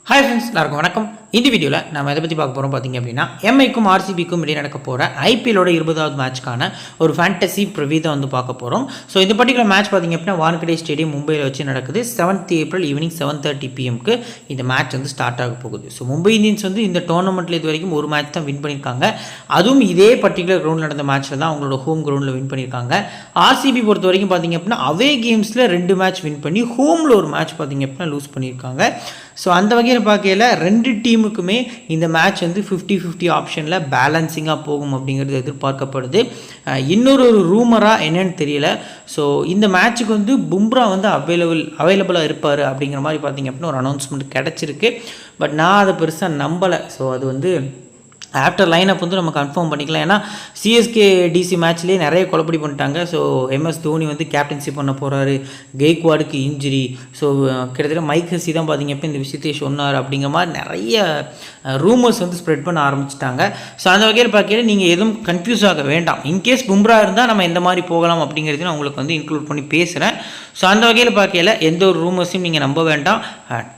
Hi friends, எல்லாருக்கும் வணக்கம். இந்த வீடியோவில் நம்ம எதை பற்றி பார்க்க போகிறோம் பார்த்தீங்க அப்படின்னா, எம்ஐக்கும் ஆர்சிபிக்கும் இடையே நடக்க போகிற ஐபிஎல்லோட 20வது மேட்ச்க்கான ஒரு ஃபேண்டசி ப்ரிவ்யூ தான் வந்து பார்க்க போகிறோம். ஸோ இந்த பர்டிகுலர் மேட்ச் பார்த்தீங்க அப்படின்னா வான்கடே ஸ்டேடியம் மும்பையில் வச்சு நடக்குது. 7th ஏப்ரல் ஈவினிங் 7:30 PM இந்த மேட்ச் வந்து ஸ்டார்ட் ஆக போகுது. ஸோ மும்பை இந்தியன்ஸ் வந்து இந்த டோர்னமெண்ட்டில் இது வரைக்கும் ஒரு மேட்ச் தான் வின் பண்ணியிருக்காங்க. அதுவும் இதே பர்டிகுலர் கிரவுண்டில் நடந்த மேட்ச்சில் தான் அவங்களோட ஹோம் கிரவுண்டில் வின் பண்ணியிருக்காங்க. ஆர்சிபி பொறுத்த வரைக்கும் பார்த்தீங்க அப்படின்னா அவே கேம்ஸில் 2 மேட்ச் வின் பண்ணி ஹோமில் ஒரு மேட்ச் பார்த்தீங்க அப்படின்னா லூஸ் பண்ணியிருக்காங்க. ஸோ அந்த வகையில் பார்க்கையில் 2 டீமுக்குமே இந்த மேட்ச் வந்து 50-50 ஆப்ஷனில் பேலன்சிங்காக போகும் அப்படிங்கிறது எதிர்பார்க்கப்படுது. இன்னொரு ரூமராக என்னன்னு தெரியல. ஸோ இந்த மேட்ச்சுக்கு வந்து பும்ரா வந்து அவைலபிளாக இருப்பார் அப்படிங்கிற மாதிரி பார்த்திங்க அப்படின்னா ஒரு அனௌன்ஸ்மெண்ட் கிடச்சிருக்கு. பட் நான் அதை பெருசாக நம்பலை. ஸோ அது வந்து ஆஃப்டர் லைனப் வந்து நம்ம கன்ஃபார்ம் பண்ணிக்கலாம். ஏன்னா சிஎஸ்கே டிசி மேட்ச்லேயே நிறைய குழப்படி பண்ணிட்டாங்க. ஸோ எம்எஸ் தோனி வந்து கேப்டன்சி பண்ண போகிறாரு, கெய்க்வாடுக்கு இன்ஜுரி. ஸோ கிட்டத்தட்ட மைக் ஹெசி தான் பார்த்திங்க இப்போ இந்த விஷயத்தை சொன்னார் அப்படிங்கிற மாதிரி நிறைய ரூமர்ஸ் வந்து ஸ்ப்ரெட் பண்ண ஆரம்பிச்சிட்டாங்க. ஸோ அந்த வகையில் பார்க்கையில நீங்கள் எதுவும் கன்ஃபியூஸ் ஆக வேண்டாம். இன்கேஸ் பும்ரா இருந்தால் நம்ம எந்த மாதிரி போகலாம் அப்படிங்கிறதையும் நான் உங்களுக்கு வந்து இன்க்ளூட் பண்ணி பேசுகிறேன். ஸோ அந்த வகையில் பார்க்கையில் எந்த ஒரு ரூமர்ஸையும் நீங்கள் நம்ப வேண்டாம்.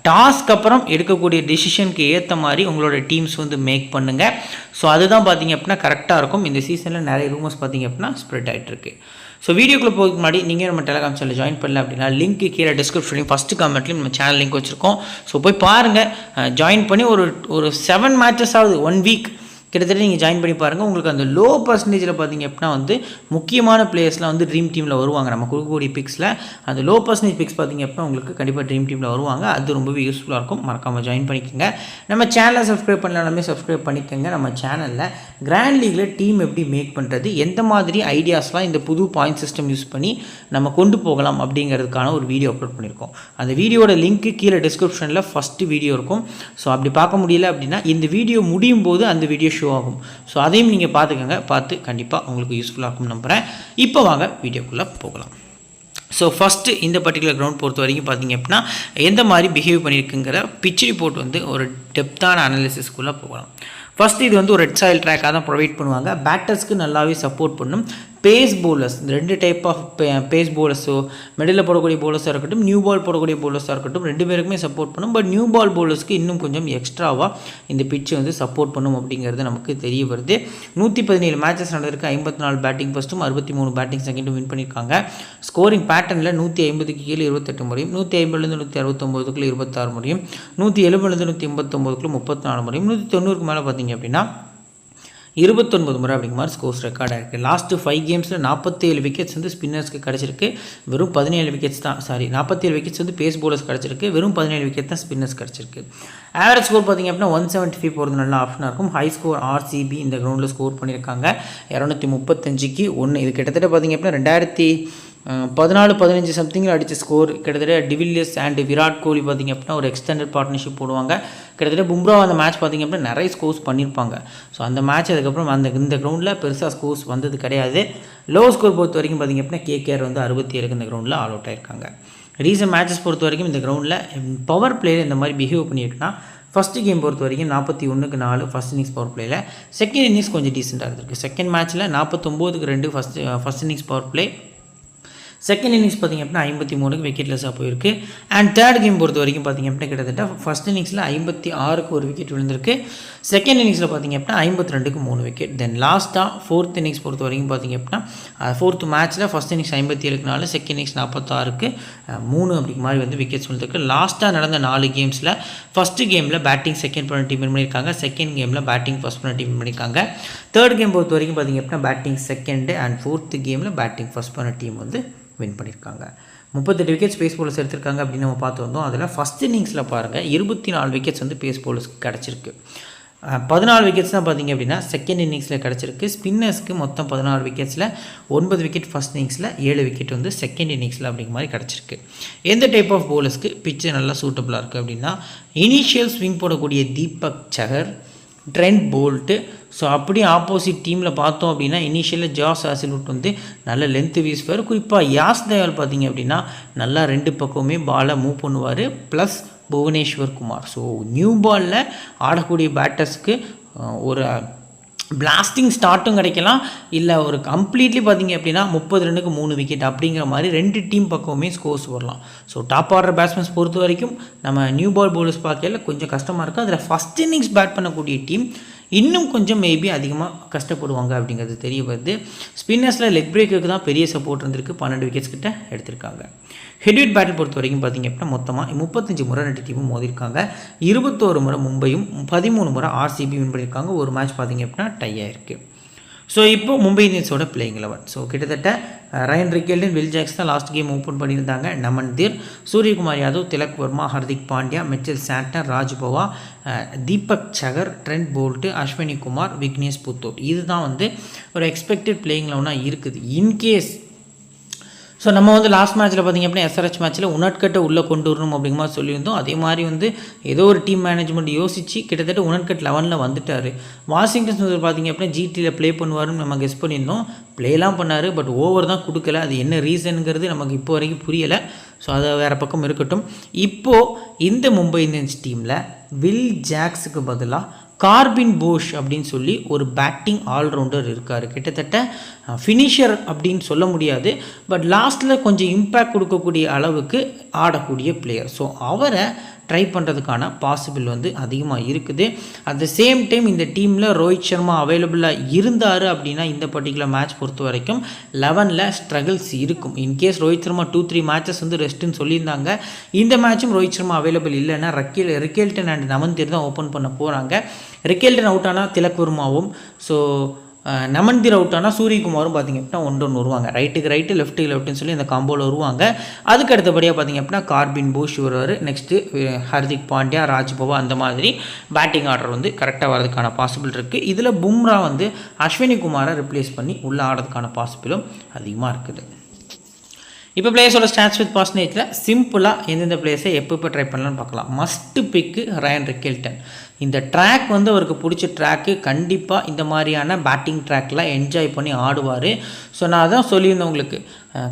டாஸ்க்கு அப்புறம் எடுக்கக்கூடிய டிசிஷனுக்கு ஏற்ற மாதிரி உங்களோட டீம்ஸ் வந்து மேக் பண்ணுங்கள். ஸோ அதுதான் பார்த்திங்க அப்படின்னா கரெக்டாக இருக்கும். இந்த சீசனில் நிறைய ரூமர்ஸ் பார்த்திங்க அப்படின்னா ஸ்ப்ரெட் ஆகிட்டுருக்கு. ஸோ வீடியோக்குள்ளே போகிறதுக்கு முன்னாடி நீங்கள் நம்ம டெலிகிராம் சேனல் ஜாயின் பண்ணல அப்படின்னா லிங்க் கீழே டிஸ்கிரிப்ஷன்லையும் ஃபஸ்ட்டு கமெண்ட்லையும் நம்ம சேனல் லிங்க் வச்சுருக்கோம். ஸோ போய் பாருங்கள், ஜாயின் பண்ணி ஒரு 7 மேட்சஸ் ஆகுது 1 வீக் கிட்டத்தட்ட நீங்கள் ஜாயின் பண்ணி பாருங்கள். உங்களுக்கு அந்த லோ பர்சன்டேஜில் பார்த்திங்க அப்படின்னா வந்து முக்கியமான பிளேயர்ஸ்லாம் வந்து ட்ரீம் டீமில் வருவாங்க. நம்ம கொடுக்கக்கூடிய பிக்ஸில் அந்த லோ பர்சன்டேஜ் பிக்ஸ் பார்த்திங்க அப்படின்னா உங்களுக்கு கண்டிப்பாக ட்ரீம் டீமில் வருவாங்க. அது ரொம்பவே யூஸ்ஃபுல்லாக இருக்கும். மறக்காமல் ஜாயின் பண்ணிக்கோங்க. நம்ம சேனலை சப்ஸ்கிரைப் பண்ணலாமே சப்ஸ்கிரைப் பண்ணிக்கோங்க. நம்ம சேனலில் கிராண்ட் லீக்கில் டீம் எப்படி மேக் பண்ணுறது, எந்த மாதிரி ஐடியாஸ்லாம் இந்த புது பாயிண்ட் சிஸ்டம் யூஸ் பண்ணி நம்ம கொண்டு போகலாம் அப்படிங்கிறதுக்கான ஒரு வீடியோ அப்லோட் பண்ணியிருக்கோம். அந்த வீடியோட லிங்க்கு கீழே டிஸ்கிரிப்ஷனில் ஃபஸ்ட்டு வீடியோ இருக்கும். ஸோ அப்படி பார்க்க முடியல அப்படின்னா இந்த வீடியோ முடியும் போது அந்த வீடியோ ஷோ ஆகும். ஸோ அதையும் நீங்கள் பார்த்துக்கோங்க. பார்த்து கண்டிப்பாக உங்களுக்கு யூஸ்ஃபுல்லாக இருக்கும் நம்புகிறேன். இப்போ வாங்க வீடியோக்குள்ளே போகலாம். ஸோ ஃபஸ்ட்டு இந்த பர்டிகுலர் கிரவுண்ட் பொறுத்த வரைக்கும் பார்த்திங்க அப்படின்னா எந்த மாதிரி பிஹேவ் பண்ணியிருக்குங்கிற பிச் ரிப்போர்ட் வந்து ஒரு டெப்த்தான அனாலிசிஸ்க்குள்ளே போகலாம். ஃபஸ்ட்டு இது வந்து ஒரு ரெட் சாயில் ட்ராக்காக தான் ப்ரொவைட் பண்ணுவாங்க. பேட்டர்ஸ்க்கு நல்லாவே சப்போர்ட் பண்ணும். பேஸ் பவுலர்ஸ், இந்த 2 டைப் ஆஃப் பேஸ் பவுலர்ஸோ மிடில் போடக்கூடிய பவுலர்ஸாக இருக்கட்டும், நியூ பால் போடக்கூடிய பவுலர்ஸாக இருக்கட்டும், 2 பேருக்குமே சப்போர்ட் பண்ணும். பட் நியூ பால் பவுலர்ஸ்க்கு இன்னும் கொஞ்சம் எக்ஸ்ட்ராவாக இந்த பிட்ச் வந்து சப்போர்ட் பண்ணும் அப்படிங்கிறது நமக்கு தெரிய வருது. 117 மேட்சஸ் நடந்திருக்கு. 54 பேட்டிங் ஃபஸ்ட்டும் 63 பேட்டிங் செகண்டும் வின் பண்ணியிருக்காங்க. ஸ்கோரிங் பேட்டர்னில் 150க்கு கீழே 28 முறையும், 150லேருந்து 169க்குள்ளே 26 முறையும், 170லேருந்து 189க்குள்ளே 34 முறையும், 190க்கு மேலே பார்த்திங்க அப்படின்னா 29 முறை அப்படிங்கிற மாதிரி ஸ்கோர்ஸ் ரெக்கார்டாக இருக்குது. லாஸ்ட்டு 5 கேம்ஸில் 47 விக்கெட்ஸ் வந்து ஸ்பின்னர்ஸ்க்கு கிடச்சிருக்கு. வெறும் 17 விக்கெட்ஸ் தான் 47 விக்கெட்ஸ் வந்து பேஸ் பவுலர்ஸ் கிடச்சிருக்கு. வெறும் 17 விக்கெட் தான் ஸ்பின்னர்ஸ் கிடச்சிருக்கு. ஆவரேஜ் ஸ்கோர் பார்த்திங்க அப்படின்னா 175 போகிறது நல்ல ஆப்ஷனாக இருக்கும். ஹை ஸ்கோர் ஆர்சிபி இந்த கிரவுண்டில் ஸ்கோர் பண்ணியிருக்காங்க 235க்கு 1. இது கிட்டத்தட்ட பார்த்திங்க அப்படின்னா 2014-15 சம்திங்கில் அடித்த ஸ்கோர். கிட்டத்தட்ட டிவில்லியர்ஸ் அண்ட் விராட் கோலி பார்த்திங்க அப்படின்னா ஒரு எக்ஸ்டெண்டட் பார்ட்னர்ஷிப் போடுவாங்க. கிட்டத்தட்ட பும்ரா அந்த மேட்ச் பார்த்திங்க அப்படின்னா நிறைய ஸ்கோர்ஸ் பண்ணியிருப்பாங்க. ஸோ அந்த மேட்ச் அதுக்கப்புறம் இந்த கிரவுண்டில் பெருசாக ஸ்கோர்ஸ் வந்தது கிடையாது. லோ ஸ்கோர் பொறுத்த வரைக்கும் பார்த்திங்க அப்படின்னா கேகேஆர் வந்து 67க்கு இந்த கிரவுண்டில் ஆல் அவுட் ஆயிருக்காங்க. ரீசன்ட் மேட்சஸ் பொறுத்த வரைக்கும் இந்த கிரவுண்டில் பவர் பிளேயர் இந்த மாதிரி பிஹேவ் பண்ணியிருக்குன்னா ஃபஸ்ட்டு கேம் பொறுத்த வரைக்கும் 41க்கு 4 ஃபஸ்ட் இன்னிங்ஸ் பவர் பிளேயில். செகண்ட் இன்னிங்ஸ் கொஞ்சம் டீசெண்டாக இருந்திருக்கு. செகண்ட் மேட்ச்சில் 49க்கு 2 first innings power play. Second innings பார்த்திங்க அப்படின்னா 53க்கு விக்கெட்லெஸ்ஸாக போயிருக்கு. அண்ட் தேர்ட் கேம் பொறுத்த வரைக்கும் பார்த்திங்க அப்படின்னா கிட்டத்தட்ட ஃபஸ்ட் இன்னிங்ஸில் 56க்கு 1 விக்கெட் விழுந்திருக்கு. செகண்ட் இன்னிங்ஸில் பார்த்திங்க அப்படின்னா 52க்கு 3 விக்கெட். தென் லாஸ்ட்டாக ஃபோர்த் இன்னிங்ஸ் பொறுத்த வரைக்கும் பார்த்திங்க அப்படின்னா ஃபோர்த் மேட்ச்சில் ஃபஸ்ட் இன்னிங்ஸ் 57க்கு 4, செகண்ட் இன்னிங்ஸ் 46க்கு 3 அப்படிங்கிற மாதிரி வந்து விக்கெட்ஸ் விழுந்திருக்கு. லாஸ்ட்டாக நடந்த 4 கேம்ஸில் ஃபஸ்ட்டு கேமில் பேட்டிங் செகண்ட் பண்ண டீம் வின் பண்ணியிருக்காங்க. செகண்ட் கேமில் பேட்டிங் ஃபஸ்ட் பண்ண டீம் வின் பண்ணியிருக்காங்க. தேர்ட் கேம் பொறுத்த வரைக்கும் பார்த்திங்க அப்படின்னா பேட்டிங் செகண்டு அண்ட் ஃபோர்த்து கேமில் பேட்டிங் ஃபஸ்ட் பண்ண டீம் வந்து வின் பண்ணியிருக்காங்க. 38 விக்கெட்ஸ் பேஸ் பவுலர்ஸ் எடுத்திருக்காங்க அப்படின்னு நம்ம பார்த்து வந்தோம். அதில் ஃபஸ்ட் இன்னிங்ஸில் பாருங்கள் 24 விக்கெட்ஸ் வந்து பேஸ் பவுலர்ஸ்க்கு கிடச்சிருக்கு. 14 விக்கெட்ஸ் தான் பார்த்திங்க அப்படின்னா செகண்ட் இன்னிங்ஸில் கிடச்சிருக்கு. ஸ்பின்னர்ஸ்க்கு மொத்தம் 16 விக்கெட்ஸில் 9 விக்கெட் ஃபஸ்ட் இன்னிங்ஸில், 7 விக்கெட் வந்து செகண்ட் இன்னிங்ஸில் அப்படிங்கிற மாதிரி கிடச்சிருக்கு. எந்த டைப் ஆஃப் பவுலர்ஸ்க்கு பிச்சு நல்லா சூட்டபுளாக இருக்குது அப்படின்னா இனிஷியல் ஸ்விங் போடக்கூடிய தீபக் சஹர், ட்ரெண்ட் போல்ட்டு. ஸோ அப்படி ஆப்போசிட் டீமில் பார்த்தோம் அப்படின்னா இனிஷியலில் ஜாஸ் ஹேசல்வுட் வந்து நல்ல லென்த்து வீசுவார். குறிப்பாக யாஸ் தயால் பார்த்திங்க அப்படின்னா நல்லா 2 பக்கமுமே பாலை மூவ் பண்ணுவார். Plus Bhuvneshwar Kumar. So new பாலில் ஆடக்கூடிய பேட்டர்ஸ்க்கு ஒரு பிளாஸ்டிங் ஸ்டார்ட்டும் கிடைக்கலாம், இல்லை ஒரு கம்ப்ளீட்லி பார்த்திங்க அப்படின்னா 30 ரன்னுக்கு 3 விக்கெட் அப்படிங்கிற மாதிரி 2 டீம் பக்கமுமே ஸ்கோர்ஸ் வரலாம். ஸோ டாப் ஆர்டர் பேட்ஸ்மேன்ஸ் பொறுத்த வரைக்கும் நம்ம நியூ பால் பவுலர்ஸ் பார்க்கல கொஞ்சம் கஷ்டமாக இருக்குது. அதில் ஃபஸ்ட் இன்னிங்ஸ் பேட் பண்ணக்கூடிய டீம் இன்னும் கொஞ்சம் மேபி அதிகமாக கஷ்டப்படுவாங்க அப்படிங்கிறது தெரிய வருது. ஸ்பின்னர்ஸில் லெக் பிரேக்குக்கு தான் பெரிய சப்போர்ட் இருந்திருக்கு, 12 விக்கெட்ஸ் கிட்ட எடுத்திருக்காங்க. ஹெட்வெட் பேட்டில் பொறுத்த வரைக்கும் பார்த்திங்க அப்படின்னா மொத்தமாக 35 முறை 2 டீமும் மோதிருக்காங்க. 21 முறை மும்பையும் 13 முறை ஆர்சிபி வின் பண்ணியிருக்காங்க. ஒரு மேட்ச் பார்த்திங்க அப்படின்னா டை ஆயிருக்கு. ஸோ இப்போது மும்பை இந்தியன்ஸோட பிளேயிங் 11. ஸோ கிட்டத்தட்ட ரயன் ரிக்கெல்டன், வில் ஜாக்ஸ் தான் லாஸ்ட் கேம் ஓப்பன் பண்ணியிருந்தாங்க. நமன்தீர், சூரியகுமார் யாதவ், திலக் வர்மா, ஹர்திக் பாண்டியா, மிச்சல் சாண்டர், ராஜ் பவா, தீபக் சகர், ட்ரெண்ட் போல்ட்டு, அஸ்வினி குமார், விக்னேஷ் புத்தூர். இதுதான் வந்து ஒரு எக்ஸ்பெக்டட் பிளேயிங் 11 இருக்குது. இன்கேஸ் ஸோ நம்ம வந்து லாஸ்ட் மேட்ச்சில் பார்த்திங்க அப்படின்னா எஸ்ஆர்ஹெச் மேட்ச்சில் உணர்கட்டை உள்ளே கொண்டு வரணும் அப்படிங்கிற மாதிரி சொல்லியிருந்தோம். அதே மாதிரி வந்து ஏதோ ஒரு டீம் மேனேஜ்மெண்ட் யோசித்து கிட்டத்தட்ட உணர்கட் 11 வந்துட்டார். வாஷிங்டன் சுந்தர் பார்த்திங்க அப்படின்னா ஜிடியில் ப்ளே பண்ணுவாருன்னு நம்ம கெஸ் பண்ணியிருந்தோம். ப்ளேலாம் பண்ணார், பட் ஓவர் தான் கொடுக்கல. அது என்ன ரீசனுங்கிறது நமக்கு இப்போ வரைக்கும் புரியலை. ஸோ அது வேறு பக்கம் இருக்கட்டும். இப்போது இந்த மும்பை இந்தியன்ஸ் டீமில் வில் ஜாக்ஸுக்கு பதிலாக கார்பின் போஷ் அப்படின்னு சொல்லி ஒரு பேட்டிங் ஆல்ரவுண்டர் இருக்கார். கிட்டத்தட்ட ஃபினிஷர் அப்படின்னு சொல்ல முடியாது, பட் லாஸ்ட்டில் கொஞ்சம் இம்பேக்ட் கொடுக்கக்கூடிய அளவுக்கு ஆடக்கூடிய பிளேயர். ஸோ அவரை ட்ரை பண்ணுறதுக்கான பாசிபிள் வந்து அதிகமாக இருக்குது. அட் த சேம் டைம் இந்த டீமில் ரோஹித் சர்மா அவைலபிளாக இருந்தார் அப்படின்னா இந்த பர்டிகுலர் மேட்ச் பொறுத்த வரைக்கும் 11ல் ஸ்ட்ரகிள்ஸ் இருக்கும். இன்கேஸ் ரோஹித் சர்மா 2-3 மேட்சஸ் வந்து ரெஸ்ட்டுன்னு சொல்லியிருந்தாங்க. இந்த மேட்சும் ரோஹித் சர்மா அவைலபிள் இல்லைன்னா ரிக்கெல்டன் அண்ட் நமன்தீர் தான் ஓப்பன் பண்ண போகிறாங்க. ரிக்கெல்டன் அவுட் ஆனால் திலக் வர்மாவும், ஸோ நமன்தீர் அவுட் ஆனால் சூரியகுமாரும் பார்த்திங்க அப்படின்னா 1-1 வருவாங்க. ரைட்டுக்கு ரைட்டு, லெஃப்ட்டுக்கு லெஃப்ட்டுன்னு சொல்லி அந்த காம்போவில் வருவாங்க. அதுக்கு அடுத்தபடியாக பார்த்திங்க அப்படின்னா கார்பின் போஷ் வருவார். நெக்ஸ்ட்டு ஹர்திக் பாண்டியா, ராஜ் பவா, அந்த மாதிரி பேட்டிங் ஆர்டர் வந்து கரெக்டாக வரதுக்கான பாசிபிள் இருக்குது. இதில் பும்ரா வந்து அஸ்வினி குமாரை ரிப்ளேஸ் பண்ணி உள்ளே ஆடுறதுக்கான பாசிபிளும் அதிகமாக இருக்குது. இப்போ பிளேயர்ஸோட ஸ்டாட்ஸ் வித் பர்சன்டேஜில் சிம்பிளாக எந்தெந்த பிளேயர்ஸை எப்போ ட்ரை பண்ணலான்னு பார்க்கலாம். மஸ்ட்டு பிக்கு ரயன் ரிக்கெல்டன். இந்த ட்ராக் வந்து அவருக்கு பிடிச்ச ட்ராக்கு. கண்டிப்பாக இந்த மாதிரியான பேட்டிங் ட்ராக்லாம் என்ஜாய் பண்ணி ஆடுவார். ஸோ நான் அதான் சொல்லியிருந்தேன் உங்களுக்கு.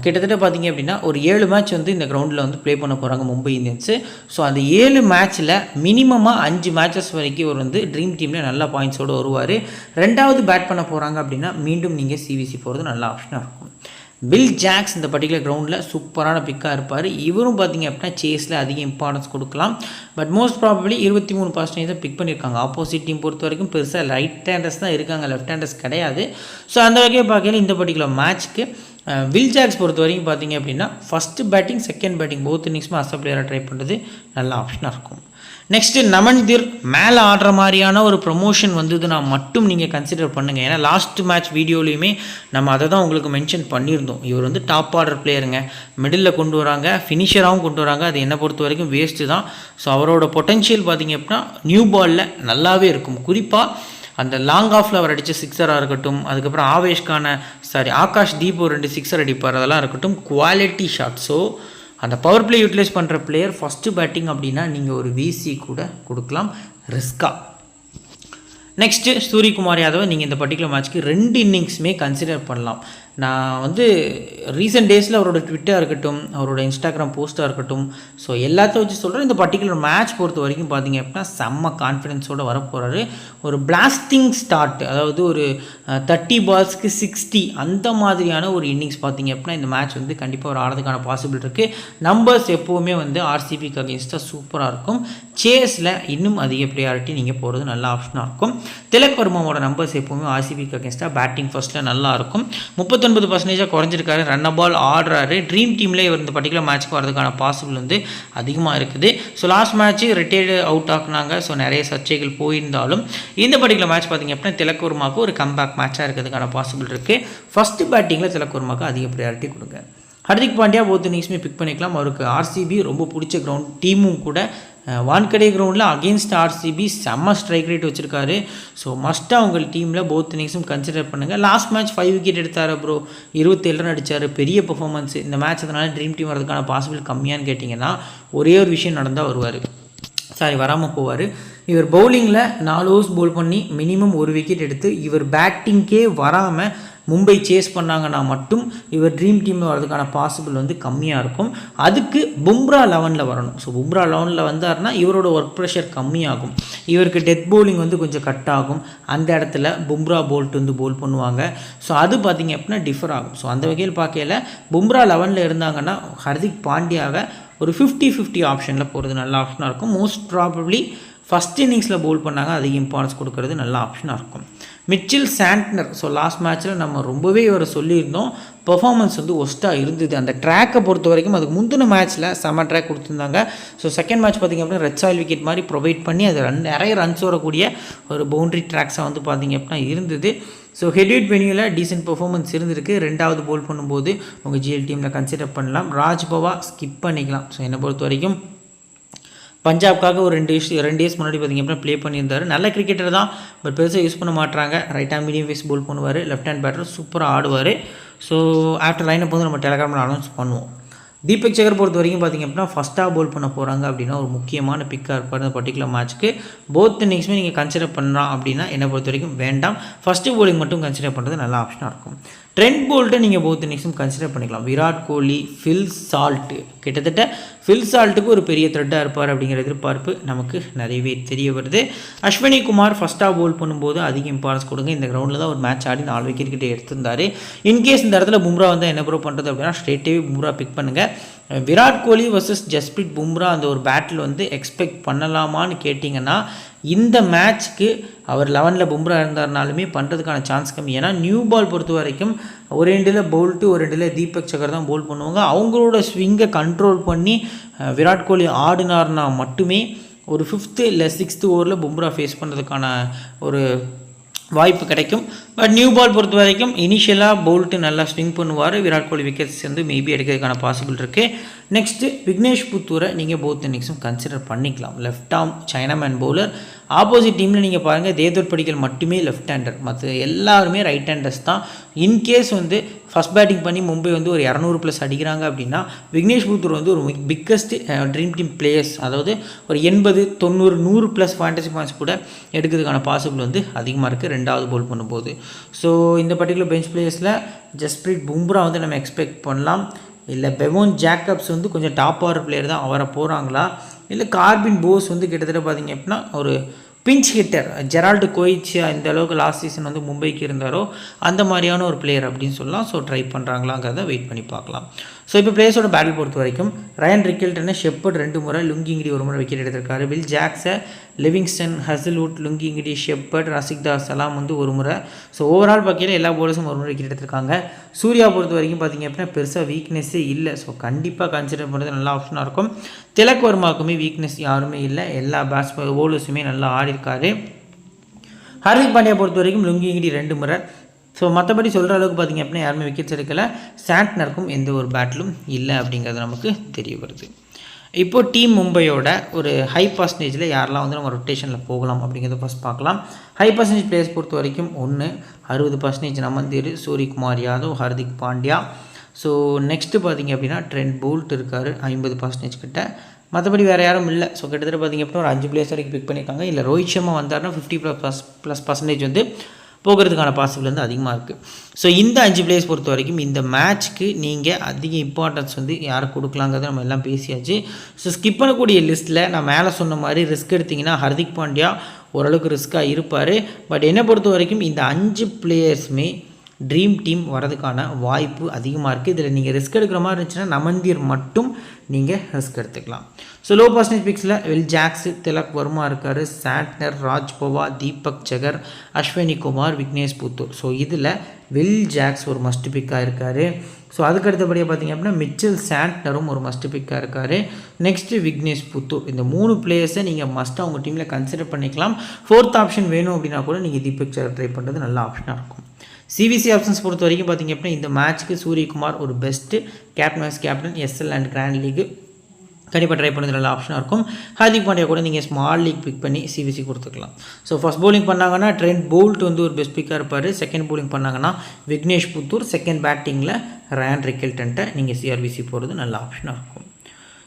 கிட்டத்தட்ட பார்த்திங்க அப்படின்னா ஒரு 7 மேட்ச் வந்து இந்த கிரவுண்டில் வந்து ப்ளே பண்ண போகிறாங்க மும்பை இந்தியன்ஸு. ஸோ அந்த 7 மேட்ச்சில் மினிமமாக 5 மேட்சஸ் வரைக்கும் அவர் வந்து ட்ரீம் டீமில் நல்ல பாயிண்ட்ஸோடு வருவார். 2வது பேட் பண்ண போகிறாங்க அப்படின்னா மீண்டும் நீங்கள் சிவிசி போகிறது நல்ல ஆப்ஷனாக இருக்கும். வில் ஜாக்ஸ் இந்த பர்டிகுலர் கிரவுண்டில் சூப்பரான பிக்காக இருப்பார். இவரும் பார்த்திங்க அப்படின்னா சேஸில் அதிக இம்பார்ட்டன்ஸ் கொடுக்கலாம். பட் மோஸ்ட் ப்ராபப்ளி 23% தான் பிக் பண்ணியிருக்காங்க. ஆப்போசிட் டீம் பொறுத்த வரைக்கும் பெருசாக ரைட் ஹேண்டர்ஸ் தான் இருக்காங்க, லெஃப்ட் ஹேண்டர்ஸ் கிடையாது. ஸோ அந்த வகையை பார்க்கல இந்த பர்டிகுலர் மேட்ச்க்கு வில் ஜாக்ஸ் பொறுத்த வரைக்கும் பார்த்திங்க அப்படின்னா first batting, second batting both இன்னிங்ஸுமே அஸ் பிளேயராக ட்ரை பண்ணுறது நல்ல ஆப்ஷனாக இருக்கும். நெக்ஸ்ட்டு நமன்தீர் மேலே ஆடுற மாதிரியான ஒரு ப்ரொமோஷன் வந்ததுன்னா மட்டும் நீங்கள் கன்சிடர் பண்ணுங்கள். ஏன்னா லாஸ்ட் மேட்ச் வீடியோலையுமே நம்ம அதை தான் உங்களுக்கு மென்ஷன் பண்ணியிருந்தோம். இவர் வந்து டாப் ஆர்டர் பிளேயருங்க, மிடில் கொண்டு வராங்க, ஃபினிஷராகவும் கொண்டு வராங்க. அது என்னை பொறுத்த வரைக்கும் வேஸ்ட்டு தான். ஸோ அவரோட பொட்டென்ஷியல் பார்த்திங்க அப்படின்னா நியூ பாலில் நல்லாவே இருக்கும். குறிப்பாக அந்த லாங் ஆஃபில் அவர் அடித்த சிக்ஸராக இருக்கட்டும், அதுக்கப்புறம் ஆகாஷ் தீப் ஒரு 2 சிக்ஸர் அடிப்பார், அதெல்லாம் இருக்கட்டும், குவாலிட்டி ஷாட். ஸோ அந்த பவர் பிளே யூட்டிலைஸ் பண்ணுற பிளேயர் ஃபஸ்ட்டு பேட்டிங் அப்படின்னா நீங்கள் ஒரு விசி கூட கொடுக்கலாம், ரிஸ்காக. நெக்ஸ்ட்டு சூரியகுமார் யாதவ் நீங்கள் இந்த பர்டிகுலர் மேட்ச்க்கு 2 இன்னிங்ஸுமே கன்சிடர் பண்ணலாம். நான் வந்து ரீசெண்ட் டேஸில் அவரோட ட்விட்டாக இருக்கட்டும், அவரோட இன்ஸ்டாகிராம் போஸ்ட்டாக இருக்கட்டும், ஸோ எல்லாத்தையும் வச்சு சொல்கிறேன். இந்த பர்டிகுலர் மேட்ச் பொறுத்த வரைக்கும் பார்த்திங்க அப்படின்னா செம்ம கான்ஃபிடென்ஸோடு வரப்போகிறாரு. ஒரு பிளாஸ்டிங் ஸ்டார்ட், அதாவது ஒரு 30 பால்ஸ்க்கு 60 அந்த மாதிரியான ஒரு இன்னிங்ஸ் பார்த்திங்க அப்படின்னா இந்த மேட்ச் வந்து கண்டிப்பாக ஒரு ஆடுறதுக்கான பாசிபிள் இருக்குது. நம்பர்ஸ் எப்போவுமே வந்து ஆர்சிபிக்கு அகேன்ஸ்டாக சூப்பராக இருக்கும். சேஸில் இன்னும் அதிக ப்ரையாரிட்டி நீங்கள் போகிறது நல்ல ஆப்ஷனாக இருக்கும். திலக் வர்மாவோட நம்பர்ஸ் எப்போவுமே ஆர்சிபிக்கு அகேன்ஸ்டாக பேட்டிங் ஃபர்ஸ்ட்டில் நல்லாயிருக்கும். 39% குறைஞ்சிருக்காரு. ரன் பால் ஆடுறாரு. ட்ரீம் டீமில் இவர் இந்த பர்டிகுலர் மேட்ச்க்கு வரதுக்கான பாசிபிள் வந்து அதிகமாக இருக்குது. So last match retired out ஆக்குனாங்க. ஸோ நிறைய சர்ச்சைகள் போயிருந்தாலும் இந்த பர்டிகுலர் மேட்ச் பார்த்திங்க அப்படின்னா திலக் வர்மாவுக்கு ஒரு கம்பேக் மேட்சாக இருக்கிறதுக்கான பாசிபிள் இருக்குது. ஃபஸ்ட்டு பேட்டிங்கில் திலக் வர்மாவுக்கு அதிக ப்ரையாரிட்டி கொடுங்க. ஹர்திக் பாண்டியா போத் இன்னிங்ஸுமே பிக் பண்ணிக்கலாம். அவருக்கு ஆர்சிபி ரொம்ப பிடிச்ச கிரவுண்ட், டீமும் கூட. வான்கடே கிரவுண்டில் அகெயின்ஸ்ட் ஆர்சிபி செம்ம ஸ்ட்ரைக் ரேட் வச்சுருக்காரு. ஸோ மஸ்ட்டாக உங்கள் டீமில் போத் இன்னிங்ஸும் கன்சிடர் பண்ணுங்கள். லாஸ்ட் மேட்ச் 5 விக்கெட் எடுத்தார் ப்ரோ, 27 ரன் அடித்தார், பெரிய பெர்ஃபார்மன்ஸ். இந்த மேட்ச் அதனால் ட்ரீம் டீம் வரதுக்கான பாசிபிள் கம்மியான்னு கேட்டிங்கன்னா ஒரே ஒரு விஷயம் நடந்தால் வருவார், வராமல் போவார். இவர் பவுலிங்கில் 4 ஓவர்ஸ் பவுல் பண்ணி மினிமம் 1 விக்கெட் எடுத்து இவர் பேட்டிங்கே வராமல் மும்பை சேஸ் பண்ணாங்கன்னா மட்டும் இவர் ட்ரீம் டீமில் வரதுக்கான பாசிபிள் வந்து கம்மியாக இருக்கும். அதுக்கு பும்ரா 11ல் வரணும். ஸோ பும்ரா 11ல் வந்தார்னா இவரோட ஒர்க் ப்ரெஷர் கம்மியாகும். இவருக்கு டெத் பவுலிங் வந்து கொஞ்சம் கட் ஆகும். அந்த இடத்துல பும்ரா போல்ட் வந்து போல் பண்ணுவாங்க. ஸோ அது பார்த்திங்க அப்படின்னா டிஃபர் ஆகும். ஸோ அந்த வகையில் பார்க்கையில் பும்ரா 11ல் இருந்தாங்கன்னா ஹர்திக் பாண்டியாவை ஒரு 50-50 ஆப்ஷனில் போகிறது நல்ல ஆப்ஷனாக இருக்கும். மோஸ்ட் ப்ராபப்ளி ஃபஸ்ட் இன்னிங்ஸில் போல் பண்ணாங்க, அதிக இம்பார்ட்டன்ஸ் கொடுக்கறது நல்ல ஆப்ஷனாக இருக்கும். மிச்சில் சாண்ட்னர், ஸோ லாஸ்ட் மேட்ச்சில் நம்ம ரொம்பவே இவரை சொல்லியிருந்தோம், பெர்ஃபார்மன்ஸ் வந்து ஒஸ்ட்டாக இருந்தது. அந்த ட்ராக்கை பொறுத்த வரைக்கும் அதுக்கு முந்தின மேட்ச்சில் செம்ம ட்ராக் கொடுத்துருந்தாங்க. ஸோ செகண்ட் மேட்ச் பார்த்திங்க அப்படின்னா ரெட் சாயில் விக்கெட் மாதிரி ப்ரொவைட் பண்ணி அது நிறைய ரன்ஸ் வரக்கூடிய ஒரு பவுண்ட்ரி ட்ராக்ஸாக வந்து பார்த்திங்க அப்படின்னா இருந்தது. ஸோ ஹெட்விட் வென்யூவில் டீசென்ட் பெர்ஃபார்மன்ஸ் இருந்திருக்கு. ரெண்டாவது போல் பண்ணும்போது உங்கள் ஜிஎல் டீமில் கன்சிடர் பண்ணலாம். ராஜ்பவா ஸ்கிப் பண்ணிக்கலாம். ஸோ என்னை பொறுத்த வரைக்கும் பஞ்சாப்காக ஒரு 2 இயர்ஸ் முன்னாடி பார்த்திங்க அப்படின்னா ப்ளே பண்ணியிருந்தார். நல்ல கிரிக்கெட்டர் தான், பட் பெருசாக யூஸ் பண்ண மாட்டாங்க. ரைட் ஹேண்ட் மீடியம் ஃபேஸ் போல் பண்ணுவார், லெஃப்ட் ஹேண்ட் பேட்டர் சூப்பராக ஆடுவார். ஸோ ஆஃப்டர் லைனப் வந்து நம்ம டெலகிராமில் அனௌன்ஸ் பண்ணுவோம். தீபக் சகர் பொறுத்த வரைக்கும் பார்த்திங்க அப்படின்னா ஃபஸ்ட்டாக போல் பண்ண போகிறாங்க அப்படின்னா ஒரு முக்கியமான பிக்காக இருப்பார் இந்த பர்டிகுலர் மேட்ச்க்கு. போத் இன்னிங்ஸுமே நீங்கள் கன்சிடர் பண்ணலாம் அப்படின்னா என்னை பொறுத்த வரைக்கும் வேண்டாம். ஃபஸ்ட்டு போலிங் மட்டும் கன்சிடர் பண்ணுறது நல்ல ஆப்ஷனாக இருக்கும். ட்ரெண்ட் போல்ட்டை நீங்கள் போத் இன்னிங்ஸும் கன்சிடர் பண்ணிக்கலாம். விராட் கோலி, ஃபில் சால்ட்டு, கிட்டத்தட்ட ஃபில் சால்ட்டுக்கு ஒரு பெரிய த்ரெட்டாக இருப்பார் அப்படிங்கிற எதிர்பார்ப்பு நமக்கு நிறையவே தெரிய வருது. அஸ்வினி குமார் ஃபஸ்ட்டாக போல் பண்ணும்போது அதிக இம்பார்ட்டன்ஸ் கொடுங்க. இந்த கிரவுண்டில் தான் ஒரு மேட்ச் ஆடி 4 விக்கெட் கிட்டே எடுத்திருந்தார். இன்கேஸ் இந்த இடத்துல பும்ரா வந்து என்ன ப்ரோ பண்ணுறது அப்படின்னா ஸ்ட்ரெயிட்டாகவே பும்ரா பிக் பண்ணுங்கள். விராட் கோலி வர்சஸ் ஜஸ்பிரீத் பும்ரா அந்த ஒரு பேட்டில் வந்து எக்ஸ்பெக்ட் பண்ணலாமான்னு கேட்டிங்கன்னா இந்த மேட்ச்க்கு அவர் 11ல் பும்ரா இருந்தாருனாலுமே பண்ணுறதுக்கான சான்ஸ் கம்மி. ஏன்னா நியூ பால் பொறுத்த வரைக்கும் ஒரு எண்டில் போல்ட்டு ஒரு எண்டில் தீபக் சகர் தான் போல் பண்ணுவாங்க. அவங்களோட ஸ்விங்கை கண்ட்ரோல் பண்ணி விராட் கோலி ஆடினார்னா மட்டுமே ஒரு 5th இல்லை 6th ஓவரில் பும்ரா ஃபேஸ் பண்ணுறதுக்கான ஒரு வாய்ப்பு கிடைக்கும். பட் நியூ பால் பொறுத்த வரைக்கும் இனிஷியலாக போல்ட்டு நல்லா ஸ்விங் பண்ணுவார். விராட் கோலி விக்கெட்ஸ் வந்து மேபி எடுக்கிறதுக்கான பாசிபிள் இருக்குது. நெக்ஸ்ட்டு விக்னேஷ் புத்தூரை நீங்கள் போத் இன்னிங்ஸும் கன்சிடர் பண்ணிக்கலாம். Left arm chinaman bowler. Opposite டீமில் நீங்கள் பாருங்கள் தேவ்தத் படிக்கல் மட்டுமே லெஃப்ட் ஹேண்டர், மற்ற எல்லாருமே ரைட் ஹேண்டர்ஸ் தான். இன்கேஸ் வந்து ஃபஸ்ட் பேட்டிங் பண்ணி மும்பை வந்து ஒரு 200+ அடிக்கிறாங்க அப்படின்னா விக்னேஷ் புத்தூர் வந்து ஒரு பிக்கஸ்ட் ட்ரீம் டீம் பிளேயர்ஸ், அதாவது ஒரு 80, 90, 100+ ஃபேண்டசி பாயிண்ட்ஸ் கூட எடுக்கிறதுக்கான பாசிபிள் வந்து அதிகமாக இருக்குது ரெண்டாவது போல் பண்ணும்போது. ஸோ இந்த பர்டிகுலர் பெஞ்ச் பிளேயர்ஸில் ஜஸ்பிரீத் பும்ரா வந்து நம்ம எக்ஸ்பெக்ட் பண்ணலாம். இல்லை பெவோன் ஜேக்கப்ஸ் வந்து கொஞ்சம் டாப் ஆவர் பிளேயர் தான், அவரை போகிறாங்களா? இல்லை கார்பின் போஸ் வந்து கிட்டத்தட்ட பார்த்திங்க அப்படின்னா ஒரு பிஞ்ச் ஹிட்டர், ஜெரால்டு கோயிச்சியா இந்த அளவுக்கு லாஸ்ட் சீசன் வந்து மும்பைக்கு இருந்தாரோ அந்த மாதிரியான ஒரு பிளேயர் அப்படின்னு சொல்லலாம். ஸோ ட்ரை பண்ணுறாங்களாங்கிறத வெயிட் பண்ணி பார்க்கலாம். ஸோ இப்போ பிளேயர்ஸோட பேட்டில் பொறுத்த வரைக்கும் ரயன் ரிக்கெல்டனை ஷெப்பர்ட் 2 முறை, லுங்கிங்கிடி 1 முறை விக்கெட் எடுத்திருக்காரு. வில் ஜாக்ஸை, Livingstone, Hazlewood, Lungi Ngidi, Shepherd, Rasikh Dar எல்லாம் வந்து 1 முறை. ஸோ ஓவரால் பார்க்கையில் எல்லா போலர்ஸும் 1 முறை விக்கெட் எடுத்திருக்காங்க. சூர்யா பொறுத்த வரைக்கும் பார்த்திங்க அப்படின்னா பெருசாக வீக்னஸே இல்லை. ஸோ கண்டிப்பாக கன்சிடர் பண்ணுறது நல்ல ஆப்ஷனாக இருக்கும். திலக் வர்மாவுக்குமே வீக்னஸ் யாருமே இல்லை, எல்லா போலர்ஸுமே நல்லா ஆடிருக்காரு. ஹார்திக் பாண்டியா பொறுத்த வரைக்கும் லுங்கிங்கிடி 2 முறை. ஸோ மற்றபடி சொல்கிற அளவுக்கு பார்த்திங்க அப்படின்னா யாருமே விக்கெட்ஸ் எடுக்கலை. சாண்ட்னருக்கும் எந்த ஒரு பேட்டிலும் இல்லை அப்படிங்கிறது நமக்கு தெரிய வருது. இப்போது டீம் மும்பையோட ஒரு ஹை பர்சன்டேஜில் யாரெல்லாம் வந்து நம்ம ரொட்டேஷனில் போகலாம் அப்படிங்கிறத ஃபஸ்ட் பார்க்கலாம். ஹை பர்சன்டேஜ் பிளேயர்ஸ் பொறுத்த வரைக்கும் 60% நமந்தீர், சூரியகுமார் யாதவ், ஹார்திக் பாண்டியா. ஸோ நெக்ஸ்ட்டு பார்த்திங்க அப்படின்னா ட்ரெண்ட் போல்ட் இருக்கார் 50% கிட்ட. மற்றபடி வேறு யாரும் இல்லை. ஸோ கிட்டத்தட்ட பார்த்திங்க அப்படின்னா ஒரு 5 பிளேயர்ஸ் வரைக்கும் பிக் பண்ணியிருக்காங்க. இல்லை ரோஹித் சர்மா வந்தார்னா 50+% வந்து போகிறதுக்கான பாசிபிள் வந்து அதிகமாக இருக்குது. ஸோ இந்த 5 பிளேயர்ஸ் பொறுத்த வரைக்கும் இந்த மேட்ச்க்கு நீங்கள் அதிக இம்பார்ட்டன்ஸ் வந்து யாரை கொடுக்கலாங்கிறத நம்ம எல்லாம் பேசியாச்சு. ஸோ ஸ்கிப் பண்ணக்கூடிய லிஸ்ட்டில் நான் மேலே சொன்ன மாதிரி ரிஸ்க் எடுத்திங்கன்னா ஹார்திக் பாண்டியா ஓரளவுக்கு ரிஸ்க்காக இருப்பார். பட் என்னை பொறுத்த வரைக்கும் இந்த 5 பிளேயர்ஸுமே ட்ரீம் டீம் வரதுக்கான வாய்ப்பு அதிகமாக இருக்குது. இதில் நீங்கள் ரிஸ்க் எடுக்கிற மாதிரி இருந்துச்சுன்னா நமந்தீர் மட்டும் நீங்கள் ரிஸ்க் எடுத்துக்கலாம். ஸோ லோ பர்சன்டேஜ் பிக்ஸில் வில் ஜாக்ஸ், திலக் வர்மா இருக்கார், சாண்ட்னர், ராஜ்பவா, தீபக் சகர், அஸ்வினி குமார், விக்னேஷ் புத்தூர். ஸோ இதில் வில் ஜாக்ஸ் ஒரு மஸ்ட் பிக்காக இருக்கார். ஸோ அதுக்கு அடுத்தபடியாக பார்த்திங்க அப்படின்னா மிச்சல் சாண்ட்னரும் ஒரு மஸ்ட் பிக்காக இருக்கார். நெக்ஸ்ட்டு விக்னேஷ் புத்தூர். இந்த 3 பிளேயர்ஸை நீங்கள் மஸ்ட்டாக உங்கள் டீமில் கன்சிடர் பண்ணிக்கலாம். 4th ஆப்ஷன் வேணும் அப்படின்னா கூட நீங்கள் தீபக் சகர் ட்ரை பண்ணுறது நல்ல ஆப்ஷனாக இருக்கும். சிவிசி ஆப்ஷன்ஸ் பொறுத்த வரைக்கும் பார்த்திங்க அப்படின்னா இந்த மேட்ச்க்கு சூரியகுமார் ஒரு best captain SL and grand league கண்டிப்பாக ட்ரை பண்ணுறது நல்ல ஆப்ஷனாக இருக்கும். ஹார்திக் பாண்டியா கூட நீங்கள் ஸ்மால் லீக் பிக் பண்ணி சிவிசி கொடுத்துக்கலாம். ஸோ ஃபஸ்ட் பவுலிங் பண்ணாங்கன்னா ட்ரெண்ட் போல்ட் வந்து ஒரு பெஸ்ட் பிக்காக இருப்பார். செகண்ட் பவுலிங் பண்ணாங்கன்னா விக்னேஷ் புத்தூர். செகண்ட் பேட்டிங்கில் ரயன் ரிக்கெல்டன்ட்டை நீங்கள் சிஆர்விசி போகிறது நல்ல ஆப்ஷனாக இருக்கும்.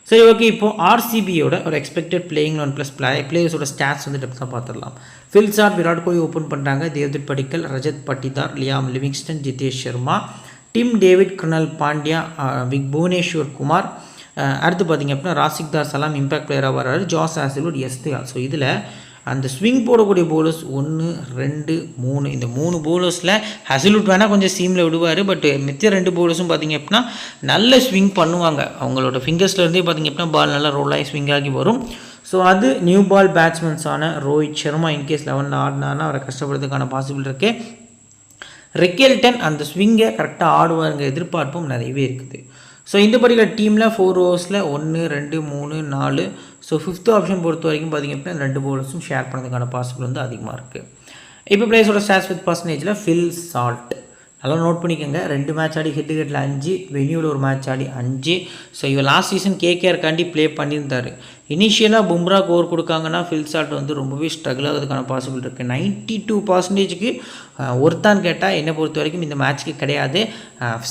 சரி, ஓகே. இப்போது ஆர்சிபியோட ஒரு எக்ஸ்பெக்டட் பிளேயிங் 11+ பிளேயர்ஸோட ஸ்டாட்ஸ் வந்து டெப்த்தாக பார்த்துடலாம். ஃபில்சார்ட், விராட் கோலி ஓப்பன் பண்ணுறாங்க. Devdutt Padikkal, Rajat Patidar, Liam Livingstone, Jitesh Sharma, Tim David, Krunal Pandya, Bhuvneshwar Kumar. அடுத்து பார்த்திங்க அப்படின்னா ராசிக்தார் சலாம் இம்பாக்ட் பிளேயராக வர்றாரு. ஜாஸ் ஆசில்வுட், எஸ்தியா. ஸோ இதில் அந்த ஸ்விங் போடக்கூடிய போலர்ஸ் 1, 2, 3 இந்த 3 போலர்ஸில் ஹசில்வுட் வேணால் கொஞ்சம் சீமில் விடுவார். பட் மித்த 2 போலர்ஸும் பார்த்திங்க அப்படின்னா நல்ல ஸ்விங் பண்ணுவாங்க. அவங்களோட ஃபிங்கர்ஸ்லேருந்தே பார்த்திங்க அப்படின்னா பால் நல்லா ரோல் ஆகி ஸ்விங் ஆகி வரும். ஸோ அது நியூ பால் பேட்ஸ்மேன்ஸான ரோஹித் சர்மா இன்கேஸ் 11 ஆடினார்னா அவரை கஷ்டப்படுறதுக்கான பாசிபிள் இருக்குது. ரெக்கெல்டன் அந்த ஸ்விங்கை கரெக்டாக ஆடுவாருங்க எதிர்பார்ப்பும் நிறையவே இருக்குது. ஸோ இந்த பர்டிகுலர் டீமில் 4 ஓவர்ஸில் 1, 2, 3, 4. ஸோ 5th ஆப்ஷன் பொறுத்த வரைக்கும் பார்த்திங்க அப்படின்னா 2 போலர்ஸும் ஷேர் பண்ணதுக்கான பாசிபிள் வந்து அதிகமாக இருக்குது. இப்போ பிளேயர்ஸோட ஸ்டாட்ஸ் வித் பர்சன்டேஜில் ஃபில் சால்ட் நல்லா நோட் பண்ணிக்கோங்க. 2 மேட்ச் ஆடி ஹெட்டுகட்டில் 5, வென்யூவில் ஒரு மேட்ச் ஆடி 5. ஸோ இவர் லாஸ்ட் சீசன் கேகேஆர்காண்டி ப்ளே பண்ணியிருந்தார். இனிஷியலாக பும்ராக்கு ஓவர் கொடுக்காங்கன்னா ஃபில் சால்ட் வந்து ரொம்பவே ஸ்ட்ரகிள் ஆகிறதுக்கான பாசிபிள் இருக்குது. 92% ஒருத்தான்னு கேட்டால் என்னை பொறுத்த வரைக்கும் இந்த மேட்ச்க்கு கிடையாது.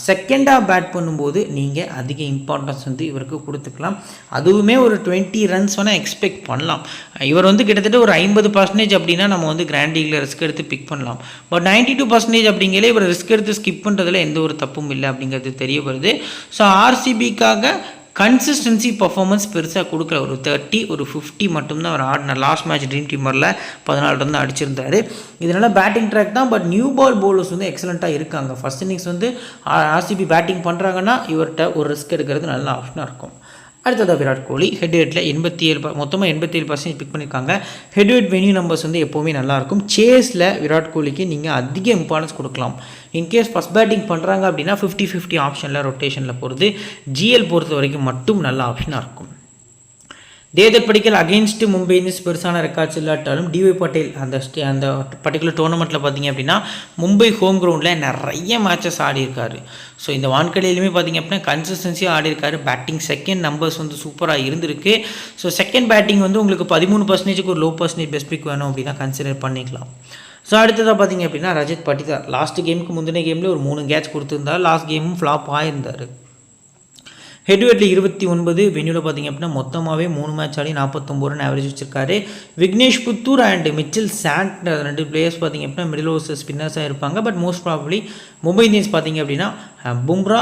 செகண்டாக பேட் பண்ணும்போது நீங்கள் அதிக இம்பார்ட்டன்ஸ் வந்து இவருக்கு கொடுத்துக்கலாம். அதுவுமே ஒரு 20 ரன்ஸ் வேணால் எக்ஸ்பெக்ட் பண்ணலாம். இவர் வந்து கிட்டத்தட்ட ஒரு 50% அப்படின்னா நம்ம வந்து கிராண்ட் லீக்ல ரிஸ்க் எடுத்து பிக் பண்ணலாம். பட் 92% அப்படிங்கிறே இவர் ரிஸ்க் எடுத்து ஸ்கிப் பண்ணுறதுல எந்த ஒரு தப்பும் இல்லை அப்படிங்கிறது தெரிய வருது. ஸோ ஆர்சிபிக்காக கன்சிஸ்டன்சி பர்ஃபார்மன்ஸ் பெருசாக கொடுக்கல. ஒரு 30, ஒரு 50 மட்டும்தான் அவர் ஆடினார். லாஸ்ட் மேட்ச் ட்ரீம் டீமரில் 14 ரன் அடிச்சிருந்தார். இதனால் பேட்டிங் ட்ராக் தான். பட் நியூ பால் போலர்ஸ் வந்து எக்ஸலண்ட்டாக இருக்காங்க. ஃபர்ஸ்ட் இன்னிங்ஸ் வந்து ஆர்சிபி பேட்டிங் பண்ணுறாங்கன்னா இவர்கிட்ட ஒரு ரிஸ்க் எடுக்கிறது நல்ல ஆப்ஷனாக இருக்கும். அடுத்ததாக விராட் கோலி ஹெட்வெட்டில் 87 மொத்தமாக 87% பிக் பண்ணியிருக்காங்க. ஹெட்வெட் வென்யூ நம்பர்ஸ் வந்து எப்போவுமே நல்லாயிருக்கும். சேஸில் விராட் கோலிக்கு நீங்கள் அதிக இம்பார்ட்டன்ஸ் கொடுக்கலாம். இன்கேஸ் ஃபஸ்ட் பேட்டிங் பண்ணுறாங்க அப்படின்னா 50-50 ஆப்ஷனில் ரொட்டேஷனில் போகிறது ஜிஎல் பொறுத்த வரைக்கும் மட்டும் நல்ல ஆப்ஷனாக இருக்கும். தேவ்தத் படிக்கல் அகெயின்ஸ்ட் மும்பை இந்தியன்ஸ் பெருசான ரெக்கார்ட்ஸ் இல்லாட்டாலும் டிஒய் பட்டேல் அந்த பர்டிகுலர் டோர்னமெண்ட்டில் பார்த்திங்க அப்படின்னா மும்பை ஹோம் கிரவுண்டில் நிறைய மேட்சஸ் ஆடியிருக்காரு. ஸோ இந்த வான்கடையிலுமே பார்த்திங்க அப்படின்னா கன்சிஸ்டன்சியாக ஆடிருக்காரு. பேட்டிங் செகண்ட் நம்பர்ஸ் வந்து சூப்பராக இருந்திருக்கு. ஸோ செகண்ட் பேட்டிங் வந்து உங்களுக்கு 13%க்கு ஒரு லோ பர்சன்டேஜ் பெஸ்ட் பிக் வேணும் அப்படின்னா கன்சிடர் பண்ணிக்கலாம். ஸோ அடுத்ததாக பார்த்திங்க அப்படின்னா ரஜத் பட்டிதார் லாஸ்ட் கேமுக்கு முந்தின கேமில் ஒரு 3 கேட்ச் கொடுத்துருந்தார். லாஸ்ட் கேமும் ஃப்ளாப் ஆகியிருந்தார். ஹெட்வெட்டில் 29, வென்யூவில் பார்த்திங்க அப்படின்னா மொத்தமாகவே 3 மேட்ச் ஆடி 49 ரன் ஆவரேஜ் வச்சிருக்காரு. Vignesh Puthur and Mitchell Santner 2 players பார்த்திங்க அப்படின்னா மிடில் ஓவர்ஸ் ஸ்பின்னர்ஸாக இருப்பாங்க. But most probably Mumbai Indians பார்த்திங்க அப்படின்னா பும்ரா,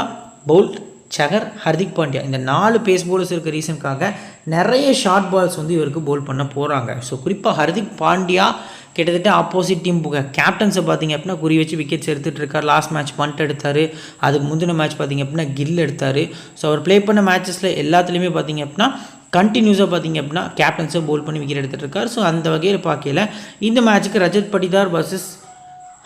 போல்ட், சகர், ஹர்திக் பாண்டியா இந்த 4 பேஸ் போலர்ஸ் இருக்க ரீசனுக்காக நிறைய ஷார்ட் பால்ஸ் வந்து இவருக்கு போல் பண்ண போகிறாங்க. ஸோ குறிப்பாக ஹர்திக் பாண்டியா கிட்டத்தட்ட ஆப்போசிட் டீம் கேப்டன்ஸை பார்த்திங்க அப்படின்னா குறி வச்சு விக்கெட்ஸ் எடுத்துகிட்டு இருக்கார். லாஸ்ட் மேட்ச் பண்ட் எடுத்தார். அதுக்கு முந்தின மேட்ச் பார்த்திங்க அப்படின்னா கில் எடுத்தார். ஸோ அவர் ப்ளே பண்ண மேட்சஸில் எல்லாத்துலேயுமே பார்த்திங்க அப்படின்னா கண்டினியூஸாக பார்த்திங்க அப்படின்னா கேப்டன்ஸை போல் பண்ணி விக்கெட் எடுத்துகிட்டு இருக்கார். ஸோ அந்த வகையில் பார்க்கல இந்த மேட்ச்சுக்கு ரஜத் பட்டிதார் வர்சஸ்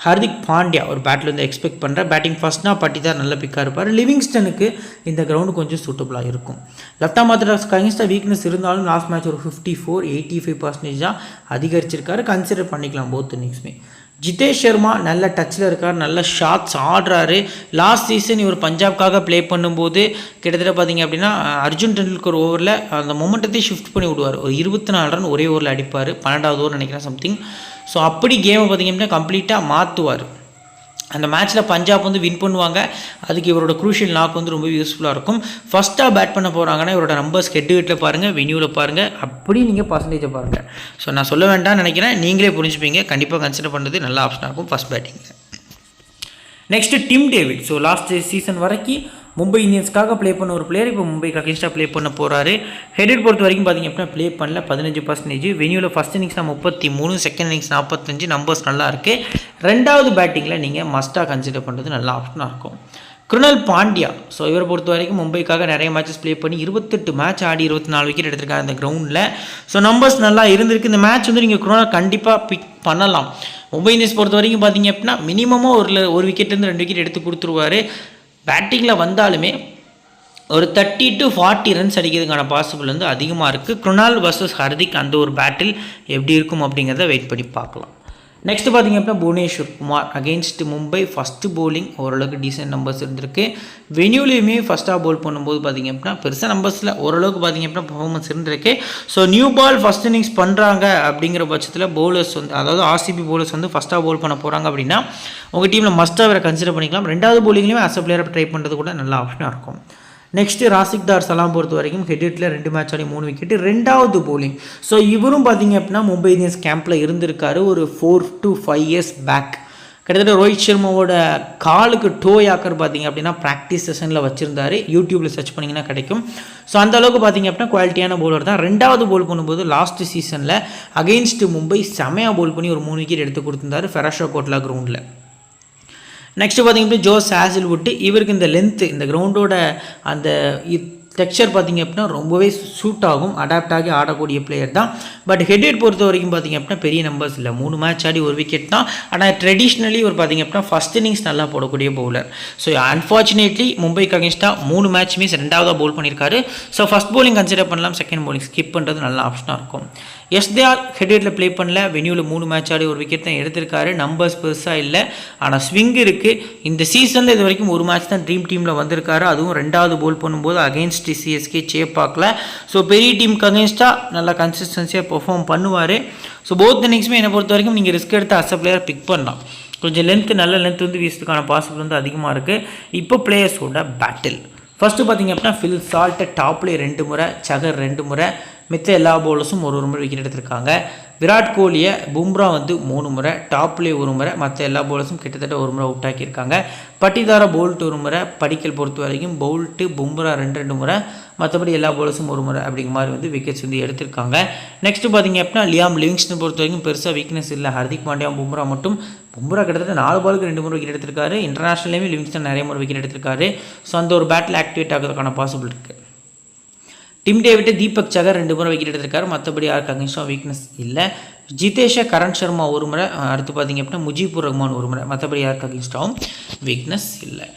ஹர்திக் பாண்டியா ஒரு பேட்டில் எக்ஸ்பெக்ட் பண்ணுறேன். பேட்டிங் ஃபஸ்ட்னா பட்டிதார் நல்ல பிக்காக இருப்பார். லிவிங்ஸ்டனுக்கு இந்த கிரவுண்டு கொஞ்சம் சூட்டபுளாக இருக்கும். லெஃப்ட் ஆர்ம் ஆர்த்தடாக்ஸ் அகைன்ஸ்டாக வீக்னஸ் இருந்தாலும் லாஸ்ட் மேட்ச் ஒரு 54-85% அதிகரிச்சிருக்காரு. கன்சிடர் பண்ணிக்கலாம் போத் இன்னிங்ஸுமே. ஜிதேஷ் சர்மா நல்ல டச்சில் இருக்கார். நல்ல ஷாட்ஸ் ஆடுறாரு. லாஸ்ட் சீசன் இவர் பஞ்சாப்காக ப்ளே பண்ணும்போது கிட்டத்தட்ட பார்த்திங்க அப்படின்னா அர்ஜுன் டெண்டுல்கர் ஓவரில் அந்த மொமெண்டத்தை ஷிஃப்ட் பண்ணி விடுவார். ஒரு 24 ரன் ஒரே ஓவரில் அடிப்பார். 12வது ஓவர் நினைக்கிறேன் சம்திங். ஸோ அப்படி கேமை பார்த்திங்க அப்படின்னா கம்ப்ளீட்டாக மாற்றுவார். அந்த மேட்ச்சில் பஞ்சாப் வந்து வின் பண்ணுவாங்க. அதுக்கு இவரோட க்ரூஷியல் நாக் வந்து ரொம்ப யூஸ்ஃபுல்லாக இருக்கும். ஃபஸ்ட்டாக பேட் பண்ண போகிறாங்கன்னா இவரோட நம்பர்ஸ் ஹெட்வெட்டில் பாருங்கள், வென்யூவில் பாருங்கள், அப்படி நீங்கள் பர்சன்டேஜை பாருங்கள். ஸோ நான் சொல்ல வேண்டாம்னு நினைக்கிறேன், நீங்களே புரிஞ்சுப்பீங்க. கண்டிப்பாக கன்சிடர் பண்ணுறது நல்ல ஆப்ஷனாக இருக்கும் ஃபஸ்ட் பேட்டிங்கில். Next Tim David. So last season வரைக்கும் மும்பை இந்தியன்ஸ்க்காக ப்ளே பண்ண ஒரு பிளேயர் இப்போ மும்பைக்கு அகேன்ஸ்டாக ப்ளே பண்ண போகிறாரு. ஹெட்வெட் பொறுத்த வரைக்கும் பார்த்திங்க அப்படின்னா ப்ளே பண்ணல 15%. வென்யூவில் first innings 33, second innings 45. Numbers நல்லா இருக்குது. ரெண்டாவது பேட்டிங்கில் நீங்கள் மஸ்ட்டாக கன்சிடர் பண்ணுறது நல்ல ஆப்ஷனாக இருக்கும். கிருணால் பாண்டியா. ஸோ இவரை பொறுத்த வரைக்கும் மும்பைக்காக நிறைய மேட்சஸ் ப்ளே பண்ணி 28 மேட்ச் ஆடி 24 விக்கெட் எடுத்திருக்காரு அந்த கிரவுண்டில். ஸோ நம்பர்ஸ் நல்லா இருந்திருக்கு. இந்த மேட்ச் வந்து நீங்கள் கிருணால் கண்டிப்பாக பிக் பண்ணலாம். மும்பை இந்தியன்ஸ் பொறுத்த வரைக்கும் பார்த்திங்க அப்படின்னா மினிமமாக ஒரு விக்கெட்லேருந்து 2 விக்கெட் எடுத்து கொடுத்துருவார். பேட்டிங்கில் வந்தாலுமே ஒரு 30-40 ரன்ஸ் அடிக்கிறதுக்கான பாசிபிள் வந்து அதிகமாக இருக்குது. கிருணால் வர்சஸ் ஹர்திக் அந்த ஒரு பேட்டில் எப்படி இருக்கும் அப்படிங்கிறத வெயிட் பண்ணி பார்க்கலாம். நெக்ஸ்ட்டு பார்த்திங்க அப்படின்னா Bhuvneshwar Kumar against Mumbai first bowling ஓரளவுக்கு டீசென்ட் நம்பர்ஸ் இருந்திருக்கு. வென்யூலையுமே ஃபஸ்ட்டாக போல் பண்ணும்போது பார்த்திங்க அப்படின்னா பெருசாக நம்பர்ஸில் ஓரளவுக்கு பார்த்திங்க அப்படின்னா பர்ஃபார்மன்ஸ் இருந்திருக்கு. So new ball first innings பண்ணுறாங்க அப்படிங்கிற பட்சத்தில் பவுலர்ஸ் வந்து அதாவது ஆர்சிபி பவுலர்ஸ் வந்து ஃபஸ்ட்டாக போல் பண்ண போகிறாங்க அப்படின்னா உங்கள் டீமில் மஸ்ட்டாக வேறு கன்சிடர் பண்ணிக்கலாம். ரெண்டாவது போலிங்லேயுமே அஸ் அ பிளேயரை ட்ரை பண்ணுறது கூட நல்ல ஆப்ஷனாக இருக்கும். நெக்ஸ்ட்டு ராசிக்தார் சலாம் பொறுத்த வரைக்கும் ஹெட்ஹிட்டில் 2 மேட்ச் ஆடி 3 விக்கெட்டு, 2வது போலிங். ஸோ இவரும் பார்த்தீங்க அப்படின்னா மும்பை இந்தியன்ஸ் கேம்பில் இருந்திருக்காரு ஒரு 4 to 5 years பேக். கிட்டத்தட்ட ரோஹித் சர்மாவோட காலுக்கு டோ யாக்கர் பார்த்தீங்க அப்படின்னா ப்ராக்டிஸ் செஷனில் வச்சுருந்தாரு. யூடியூப்பில் சர்ச் பண்ணிங்கன்னா கிடைக்கும். ஸோ அந்த அளவுக்கு பார்த்தீங்க அப்படின்னா குவாலிட்டியான பவுலர் தான். 2வது போல் பண்ணும்போது லாஸ்ட் சீசனில் அகெயின்ஸ்ட் மும்பை செமையாக போல் பண்ணி ஒரு 3 விக்கெட் எடுத்து கொடுத்துருந்தாரு ஃபெராஷோ கோட்லா கிரவுண்டில். நெக்ஸ்ட்டு பார்த்தீங்கன்னா ஜோஸ் ஹேசில்வுட். இவருக்கு இந்த லென்த்து, இந்த கிரவுண்டோட அந்த டெக்ஸ்சர் பார்த்திங்க அப்படின்னா ரொம்பவே சூட் ஆகும், அடாப்ட் ஆகி ஆடக்கூடிய பிளேயர் தான். பட் ஹெட்ஹிட் பொறுத்த வரைக்கும் பார்த்திங்க அப்படின்னா பெரிய நம்பர்ஸ் இல்லை, 3 மேட்ச் ஆடி 1 விக்கெட் தான். ஆனால் ட்ரெடிஷ்னலி ஒரு பார்த்திங்க அப்படின்னா ஃபஸ்ட் இன்னிங்ஸ் நல்லா போடக்கூடிய பவுலர். ஸோ அன்ஃபார்ச்சுனேட்லி மும்பைக்கு அகேன்ஸ்டாக 3 மேட்ச்சுமே 2வது பவுல் பண்ணியிருக்காரு. ஸோ ஃபஸ்ட் பவுலிங் கன்சிடர் பண்ணலாம், செகண்ட் பவுலிங் ஸ்கிப் பண்ணுறது நல்ல ஆப்ஷனாக இருக்கும். எஸ்தேஆர் ஹெட்ஹிட்டில் ப்ளே பண்ணல, வென்யூவில் 3 மேட்ச் ஆடி 1 விக்கெட் தான் எடுத்திருக்காரு. நம்பர்ஸ் பெருசாக இல்லை, ஆனால் ஸ்விங் இருக்குது. இந்த சீசனில் இது வரைக்கும் 1 மேட்ச் தான் ட்ரீம் டீமில் வந்திருக்காரு, அதுவும் 2வது போல் பண்ணும்போது அகெயின்ஸ்ட் சிஎஸ்கே சேப்பாக்கில். ஸோ பெரிய டீமுக்கு அகெயின்ஸ்டாக நல்லா கன்சிஸ்டன்சியாக பெர்ஃபார்ம் பண்ணுவார். ஸோ போத் இன்னிங்ஸுமே என்னை பொறுத்த வரைக்கும் நீங்கள் ரிஸ்க் எடுத்து அஸ் அ பிளேயர் பிக் பண்ணலாம். கொஞ்சம் நல்ல லென்த் வந்து வீசுறதுக்கான பாசிபிள் வந்து அதிகமாக இருக்குது. இப்போ பிளேயர்ஸோட பேட்டில் ஃபஸ்ட்டு பார்த்திங்க அப்படின்னா ஃபில் சால்ட்டை டாப்லேயே 2 முறை, சகர் 2 முறை, மித்த எல்லா பவுலர்ஸும் ஒரு முறை விக்கெட் எடுத்திருக்காங்க. விராட் கோலியை பும்ரா வந்து 3 முறை, டாப்லேயே 1 முறை, மற்ற எல்லா பவுலர்ஸும் கிட்டத்தட்ட 1 முறை அவுட் ஆக்கியிருக்காங்க. பட்டிதாரா போல்ட் 1 முறை, படிக்கல் பொறுத்த வரைக்கும் போல்ட்டு பும்ரா 2 முறை, மற்றபடி எல்லா பவுலர்ஸும் 1 முறை அப்படிங்கிற மாதிரி வந்து விக்கெட்ஸ் வந்து எடுத்திருக்காங்க. நெக்ஸ்ட்டு பார்த்திங்க அப்படின்னா லியாம் லிவிங்ஸ்டன் பொறுத்த வரைக்கும் பெருசாக வீக்னஸ் இல்லை. ஹர்திக் பாண்டியா, பும்ரா மட்டும். பும்ரா கிட்டத்தட்ட 4 பாலுக்கு 2 முறை விக்கெட் எடுத்திருக்காரு. இன்டர்நேஷனல்லேயுமே லிவிங்ஸ்டன் நிறைய முறை விக்கெட் எடுத்திருக்காரு. ஸோ அந்த ஒரு பேட்டில் ஆக்டிவேட் ஆகிறதுக்கான பாசிபிள் இருக்குது. டிம் டேவிட், தீபக் சகர் 2 முறை விக்கெட் எடுத்திருக்காரு. மற்றபடி யாருக்கு அகேன்ஸ்டாக வீக்னஸ் இல்லை. ஜிதேஷா, கரண் சர்மா 1 முறை, அடுத்து பார்த்திங்க அப்படின்னா முஜிபுர் ரஹ்மான் 1 முறை, மற்றபடி யாருக்கு அகேன்ஸ்டாகவும் வீக்னஸ் இல்லை.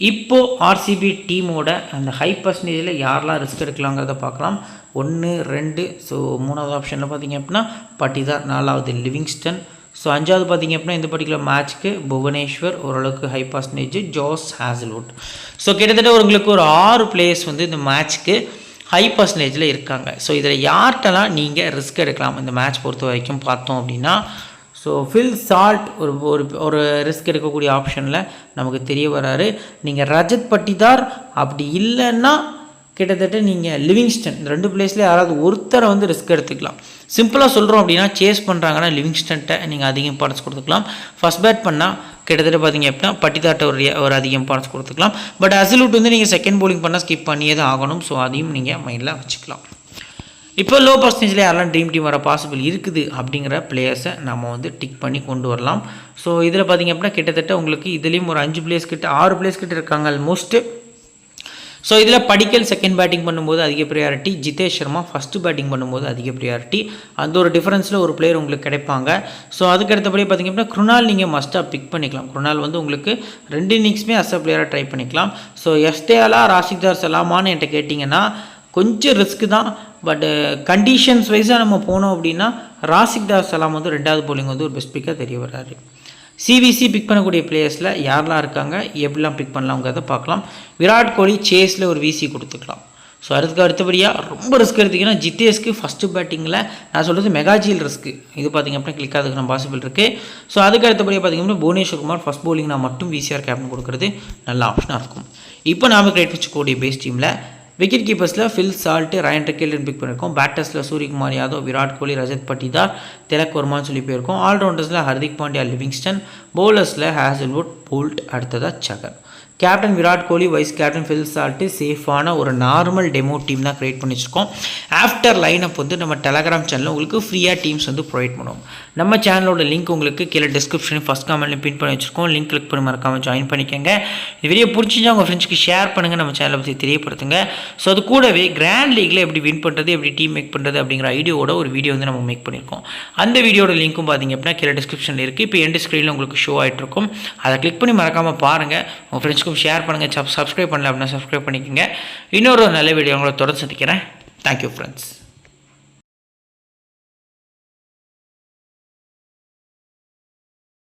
இப்போது ஆர்சிபி டீமோட அந்த ஹை பர்சன்டேஜில் யாரெல்லாம் ரிஸ்க் எடுக்கலாங்கிறத பார்க்கலாம். 1, 2. ஸோ 3வது ஆப்ஷனில் பார்த்திங்க அப்படின்னா பட்டிதார், 4வது லிவிங்ஸ்டன். ஸோ 5வது பார்த்திங்க அப்படின்னா இந்த பர்டிகுலர் மேட்ச்க்கு புவனேஸ்வர் ஓரளவுக்கு high percentage, Josh Hazlewood. So கிட்டத்தட்ட உங்களுக்கு ஒரு 6 பிளேயர்ஸ் வந்து இந்த மேட்ச்க்கு ஹை பர்சன்டேஜில் இருக்காங்க. ஸோ இதில் யார்கிட்டலாம் நீங்கள் ரிஸ்க் எடுக்கலாம் இந்த மேட்ச் பொறுத்த வரைக்கும் பார்த்தோம் அப்படின்னா, ஸோ ஃபில் சால்ட் ஒரு ரிஸ்க் எடுக்கக்கூடிய ஆப்ஷனில் நமக்கு தெரிய வராரு. நீங்கள் ரஜத் பட்டிதார், அப்படி இல்லைன்னா கிட்டத்தட்ட நீங்கள் லிவிங்ஸ்டன், இந்த 2 பிளேஸில் யாராவது ஒருத்தரை வந்து ரிஸ்க் எடுத்துக்கலாம். சிம்பிளாக சொல்கிறோம் அப்படின்னா சேஸ் பண்ணுறாங்கன்னா லிவிங்ஸ்டன்ட்டை நீங்கள் அதிக இம்பார்ட்டன்ஸ் கொடுத்துக்கலாம். ஃபஸ்ட் பேட் பண்ணால் கிட்டத்தட்ட பார்த்திங்க அப்படின்னா பட்டிதாட்ட ஒரு அதிக இம்பார்ட்டன்ஸ் கொடுத்துக்கலாம். பட் ஹேசில்வுட் வந்து நீங்கள் செகண்ட் பவுலிங் பண்ணால் ஸ்கிப் பண்ணியே தான் ஆகணும். ஸோ அதையும் நீங்கள் மைண்டில் வச்சுக்கலாம். இப்போ லோ பர்சன்டேஜில் யாரெல்லாம் ட்ரீம் டீம் வர பாசிபிள் இருக்குது அப்படிங்கிற பிளேயர்ஸை நம்ம வந்து டிக் பண்ணி கொண்டு வரலாம். ஸோ இதில் பார்த்திங்க அப்படின்னா கிட்டத்தட்ட உங்களுக்கு இதுலேயும் ஒரு 5 பிளேயர்ஸ் கிட்ட 6 பிளேயர்ஸ் கிட்ட இருக்காங்க ஆல்மோஸ்ட்டு. ஸோ இதில் படிக்கல் செகண்ட் பேட்டிங் பண்ணும்போது அதிக priority, Jitesh Sharma first batting பண்ணும்போது அதிக ப்ரியாரிட்டி. அந்த ஒரு டிஃபரன்ஸில் ஒரு பிளேயர் உங்களுக்கு கிடைப்பாங்க. ஸோ அதுக்கடுத்தபடி பார்த்திங்க அப்படின்னா குருணால் நீங்கள் மஸ்ட்டாக பிக் பண்ணிக்கலாம். குருணால் வந்து உங்களுக்கு 2 இன்னிங்ஸுமே அஸ் அ பிளேயராக ட்ரை பண்ணிக்கலாம். ஸோ எஸ்தேஆலா, ராசிக்தார் சலாமான்னு என்கிட்ட கேட்டிங்கன்னா கொஞ்சம் ரிஸ்க்கு தான். பட் கண்டிஷன்ஸ் வைஸாக நம்ம போனோம் அப்படின்னா ராசிக்தார் சலாம் வந்து 2வது பவுலிங் வந்து ஒரு பெஸ்ட் பிக்காக தெரிய வராரு. சிபிசி பிக் பண்ணக்கூடிய பிளேயர்ஸில் யாரெல்லாம் இருக்காங்க, எப்படிலாம் பிக் பண்ணலாங்கிறத பார்க்கலாம். விராட் கோலி சேஸில் ஒரு விசி கொடுத்துக்கலாம். ஸோ அதுக்கு அடுத்தபடியாக ரொம்ப ரிஸ்க் எடுத்திங்கன்னா ஜிதேஷ்க்கு ஃபஸ்ட்டு பேட்டிங்கில் நான் சொல்கிறது மெகாஜில் ரிஸ்க்கு, இது பார்த்திங்க அப்படின்னா கிளிக் ஆகிறதுக்கு பாசிபிள் இருக்குது. ஸோ அதுக்கு அடுத்தபடியாக பார்த்திங்க அப்படின்னா புவனேஸ்வர் குமார் ஃபஸ்ட் பவுலிங் நான் மட்டும் விசிஆர் கேப்டன் கொடுக்குறது நல்ல ஆப்ஷனாக இருக்கும். இப்போ நாம் கிரியேட் வச்சுக்கூடிய பேஸ் டீமில் விக்கெட் கீப்பர்ஸில் Phil Salt, Ryan Rickelton pick பண்ணியிருக்கோம். பேட்டர்ஸில் சூரியகுமார் யாதவ், விராட் கோலி, ரஜத் பட்டிதார், திலக் வர்மான்னு சொல்லி போயிருக்கோம். ஆல்ரவுண்டர்ஸில் ஹர்திக் பாண்டியா, லிவிங்ஸ்டன். பவுலர்ஸில் ஹேசில்வுட், போல்ட், அடுத்ததாக Chahar. Captain Virat Kohli, vice captain Phil Salt. சேஃபான ஒரு நார்மல் டெமோ டீம் தான் க்ரியேட் பண்ணி வச்சுருக்கோம். ஆஃப்டர் லைனப் வந்து நம்ம டெலகிராம் சேனலில் உங்களுக்கு ஃப்ரீயாக டீம்ஸ் வந்து ப்ரொவைட் பண்ணுவோம். நம்ம சேனலோட லிங்க் உங்களுக்கு கீழே டிஸ்கிரிப்ஷன் ஃபஸ்ட் கமெண்ட்லையும் பின் பண்ணி வச்சுருக்கோம். லிங்க் கிளிக் பண்ணி மறக்காமல் ஜாயின் பண்ணிக்கோங்க. இந்த வீடியோ பிடிச்சிச்சா உங்கள் ஃப்ரெண்ட்ஸ்க்கு ஷேர் பண்ணுங்கள், நம்ம சேனலை பற்றி தெரியப்படுத்துங்க. ஸோ அது கூடவே கிராண்ட் லீக்கில் எப்படி வின் பண்ணுறது, எப்படி டீம் மேக் பண்ணுறது அப்படிங்கிற ஐடியோட ஒரு வீடியோ வந்து நம்ம மேக் பண்ணியிருக்கோம். அந்த வீடியோட லிங்க்கும் பார்த்திங்க அப்படின்னா கீழே டிஸ்கிரிப்ஷனில் இருக்குது. இப்போ எண்ட் ஸ்க்ரீனில் உங்களுக்கு ஷோ ஆகிட்ருக்கும். அதை கிளிக் பண்ணி மறக்காமல் பாருங்கள். உங்கள் ஃப்ரெண்ட்ஸ்க்கு ஷேர் பண்ணுங்கள். சப்ஸ்கிரைப் பண்ணல அப்படின்னா சப்ஸ்கிரைப் பண்ணிக்கோங்க. இன்னொரு நல்ல வீடியோ உங்களை தொடர்ந்து சந்திக்கிறேன். Thank you friends.